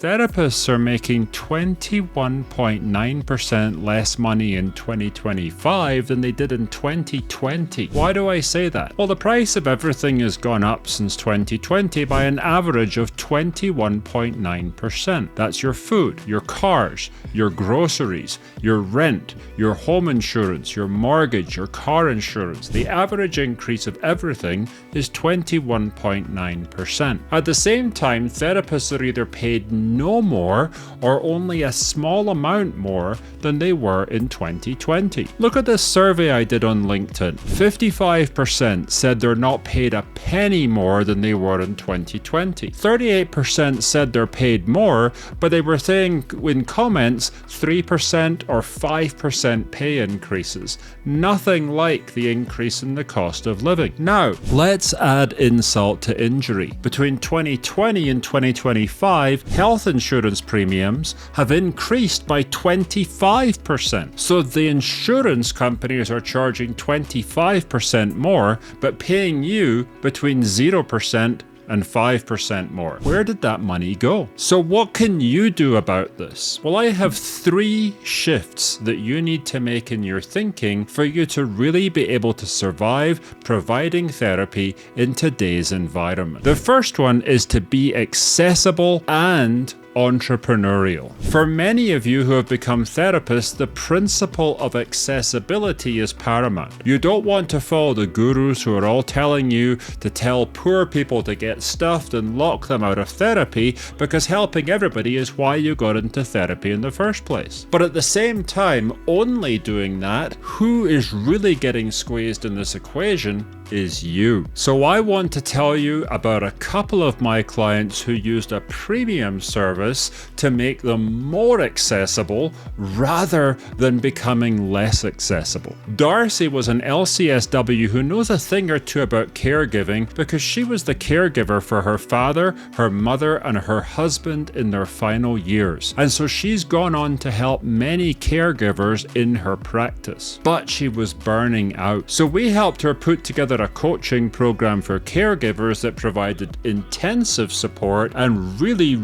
therapists are making 21.9% less money in 2025 than they did in 2020. Why do I say that? Well, the price of everything has gone up since 2020 by an average of 21.9%. That's your food, your cars, your groceries, your rent, your home insurance, your mortgage, your car insurance. The average increase of everything is 21.9%. At the same time, therapists are either paid no more or only a small amount more than they were in 2020. Look at this survey I did on LinkedIn. 55% said they're not paid a penny more than they were in 2020. 38% said they're paid more, but they were saying in comments 3% or 5% pay increases. Nothing like the increase in the cost of living. Now, let's add insult to injury. Between 2020 and 2025, health insurance premiums have increased by 25%. So the insurance companies are charging 25% more, but paying you between 0% and 5% more. Where did that money go? So what can you do about this? Well, I have 3 shifts that you need to make in your thinking for you to really be able to survive providing therapy in today's environment. The first one is to be accessible and entrepreneurial. For many of you who have become therapists, the principle of accessibility is paramount. You don't want to follow the gurus who are all telling you to tell poor people to get stuffed and lock them out of therapy, because helping everybody is why you got into therapy in the first place. But at the same time, only doing that, who is really getting squeezed in this equation is you. So I want to tell you about a couple of my clients who used a premium service to make them more accessible rather than becoming less accessible. Darcy was an LCSW who knows a thing or two about caregiving because she was the caregiver for her father, her mother, and her husband in their final years. And so she's gone on to help many caregivers in her practice. But she was burning out. So we helped her put together a coaching program for caregivers that provided intensive support and really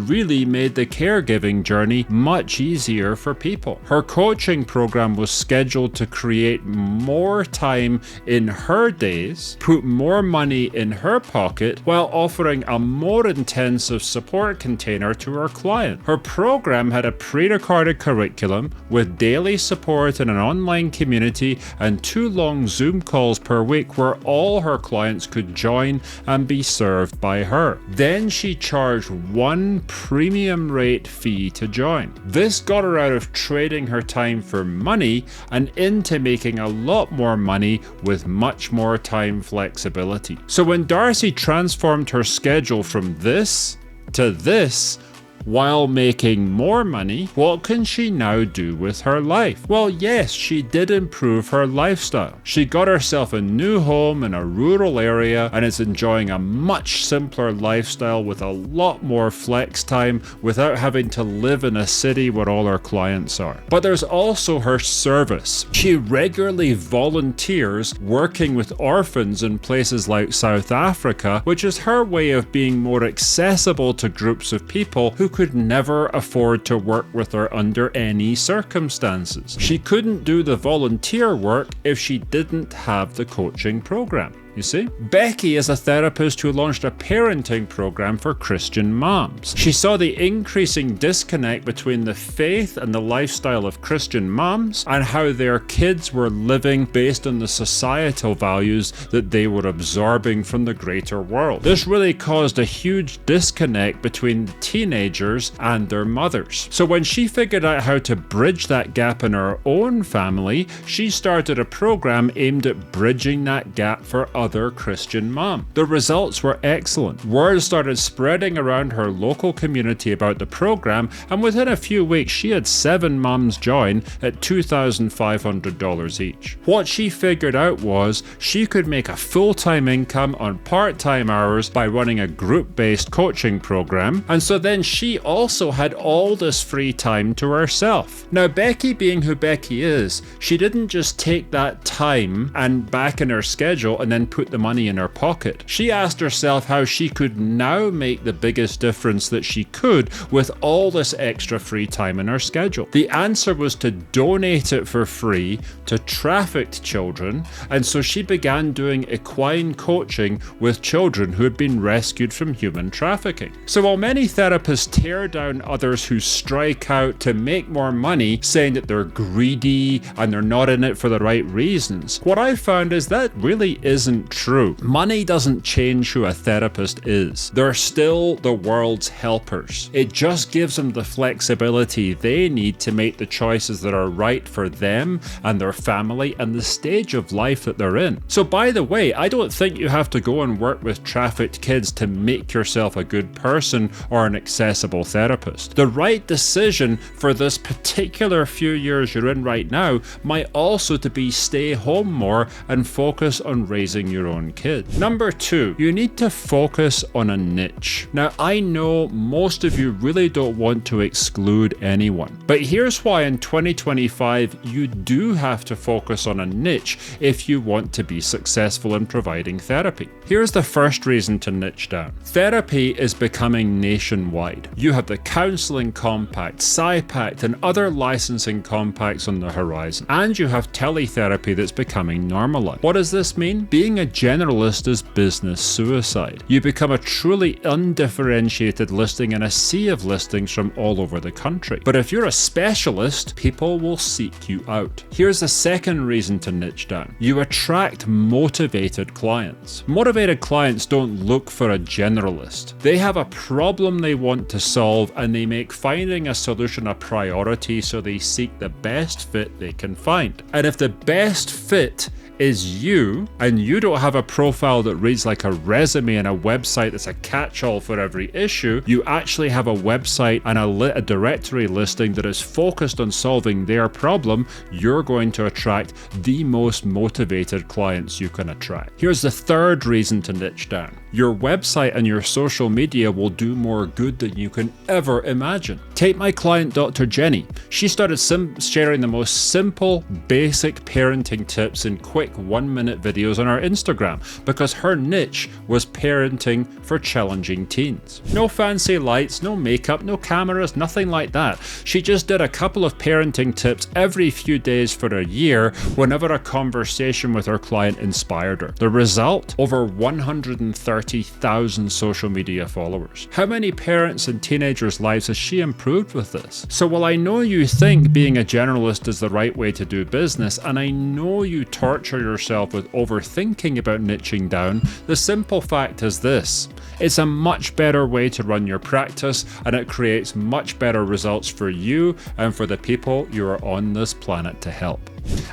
made the caregiving journey much easier for people. Her coaching program was scheduled to create more time in her days, put more money in her pocket, while offering a more intensive support container to her client. Her program had a pre-recorded curriculum with daily support in an online community and 2 long Zoom calls per week where all her clients could join and be served by her. Then she charged 1 premium rate fee to join. This got her out of trading her time for money and into making a lot more money with much more time flexibility. So when Darcy transformed her schedule from this to this, while making more money, what can she now do with her life? Well, yes, she did improve her lifestyle. She got herself a new home in a rural area and is enjoying a much simpler lifestyle with a lot more flex time without having to live in a city where all her clients are. But there's also her service. She regularly volunteers working with orphans in places like South Africa, which is her way of being more accessible to groups of people who could never afford to work with her under any circumstances. She couldn't do the volunteer work if she didn't have the coaching program. You see? Becky is a therapist who launched a parenting program for Christian moms. She saw the increasing disconnect between the faith and the lifestyle of Christian moms and how their kids were living based on the societal values that they were absorbing from the greater world. This really caused a huge disconnect between teenagers and their mothers. So when she figured out how to bridge that gap in her own family, she started a program aimed at bridging that gap for other Christian moms. The results were excellent. Word started spreading around her local community about the program, and within a few weeks she had 7 moms join at $2,500 each. What she figured out was she could make a full-time income on part-time hours by running a group-based coaching program, and so then she also had all this free time to herself. Now, Becky being who Becky is, she didn't just take that time and back in her schedule and then put the money in her pocket. She asked herself how she could now make the biggest difference that she could with all this extra free time in her schedule. The answer was to donate it for free to trafficked children, and so she began doing equine coaching with children who had been rescued from human trafficking. So while many therapists tear down others who strike out to make more money, saying that they're greedy and they're not in it for the right reasons, what I've found is that really isn't true. Money doesn't change who a therapist is. They're still the world's helpers. It just gives them the flexibility they need to make the choices that are right for them and their family and the stage of life that they're in. So by the way, I don't think you have to go and work with trafficked kids to make yourself a good person or an accessible therapist. The right decision for this particular few years you're in right now might also to be stay home more and focus on raising your own kid. Number 2, you need to focus on a niche. Now, I know most of you really don't want to exclude anyone, but here's why in 2025 you do have to focus on a niche if you want to be successful in providing therapy. Here's the first reason to niche down. Therapy is becoming nationwide. You have the Counseling Compact, PsyPact, and other licensing compacts on the horizon, and you have teletherapy that's becoming normalized. What does this mean? Being a generalist is business suicide. You become a truly undifferentiated listing in a sea of listings from all over the country. But if you're a specialist, people will seek you out. Here's the second reason to niche down. You attract motivated clients. Motivated clients don't look for a generalist. They have a problem they want to solve, and they make finding a solution a priority, so they seek the best fit they can find. And if the best fit is you, and you don't have a profile that reads like a resume and a website that's a catch-all for every issue, you actually have a website and a directory listing that is focused on solving their problem, you're going to attract the most motivated clients you can attract. Here's the third reason to niche down. Your website and your social media will do more good than you can ever imagine. Take my client, Dr. Jenny. She started sharing the most simple, basic parenting tips in quick 1-minute videos on our Instagram because her niche was parenting for challenging teens. No fancy lights, no makeup, no cameras, nothing like that. She just did a couple of parenting tips every few days for a year whenever a conversation with her client inspired her. The result? Over 130,000 social media followers. How many parents and teenagers' lives has she improved with this? So while I know you think being a generalist is the right way to do business, and I know you torture yourself with overthinking about niching down, the simple fact is this: it's a much better way to run your practice, and it creates much better results for you and for the people you are on this planet to help.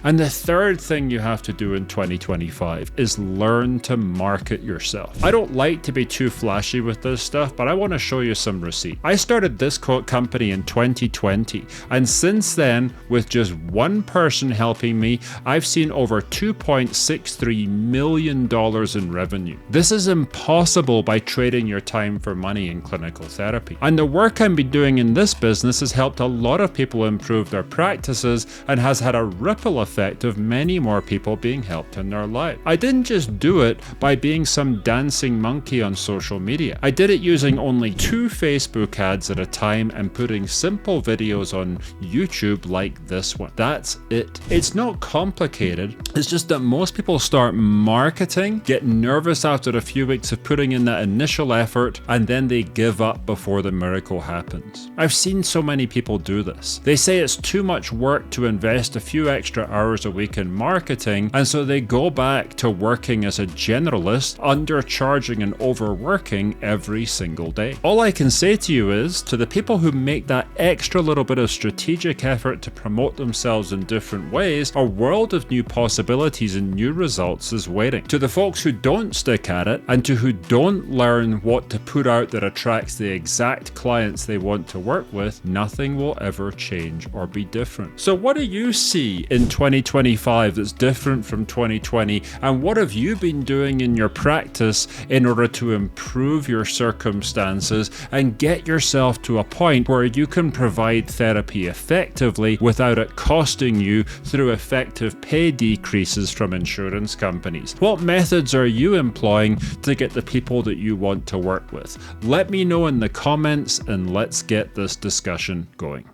And the third thing you have to do in 2025 is learn to market yourself. I don't like to be too flashy with this stuff, but I want to show you some receipts. I started this company in 2020, and since then, with just one person helping me, I've seen over $2.63 million in revenue. This is impossible by trading your time for money in clinical therapy. And the work I've been doing in this business has helped a lot of people improve their practices and has had a ripple effect of many more people being helped in their life. I didn't just do it by being some dancing monkey on social media. I did it using only 2 Facebook ads at a time and putting simple videos on YouTube like this one. That's it. It's not complicated. It's just that most people start marketing, get nervous after a few weeks of putting in that initial effort, and then they give up before the miracle happens. I've seen so many people do this. They say it's too much work to invest a few extra hours a week in marketing, and so they go back to working as a generalist, undercharging and overworking every single day. All I can say to you is, to the people who make that extra little bit of strategic effort to promote themselves in different ways, a world of new possibilities and new results is waiting. To the folks who don't stick at it, and to who don't learn learn what to put out that attracts the exact clients they want to work with, nothing will ever change or be different. So what do you see in 2025 that's different from 2020, and what have you been doing in your practice in order to improve your circumstances and get yourself to a point where you can provide therapy effectively without it costing you through effective pay decreases from insurance companies? What methods are you employing to get the people that you want to work with? Let me know in the comments and let's get this discussion going.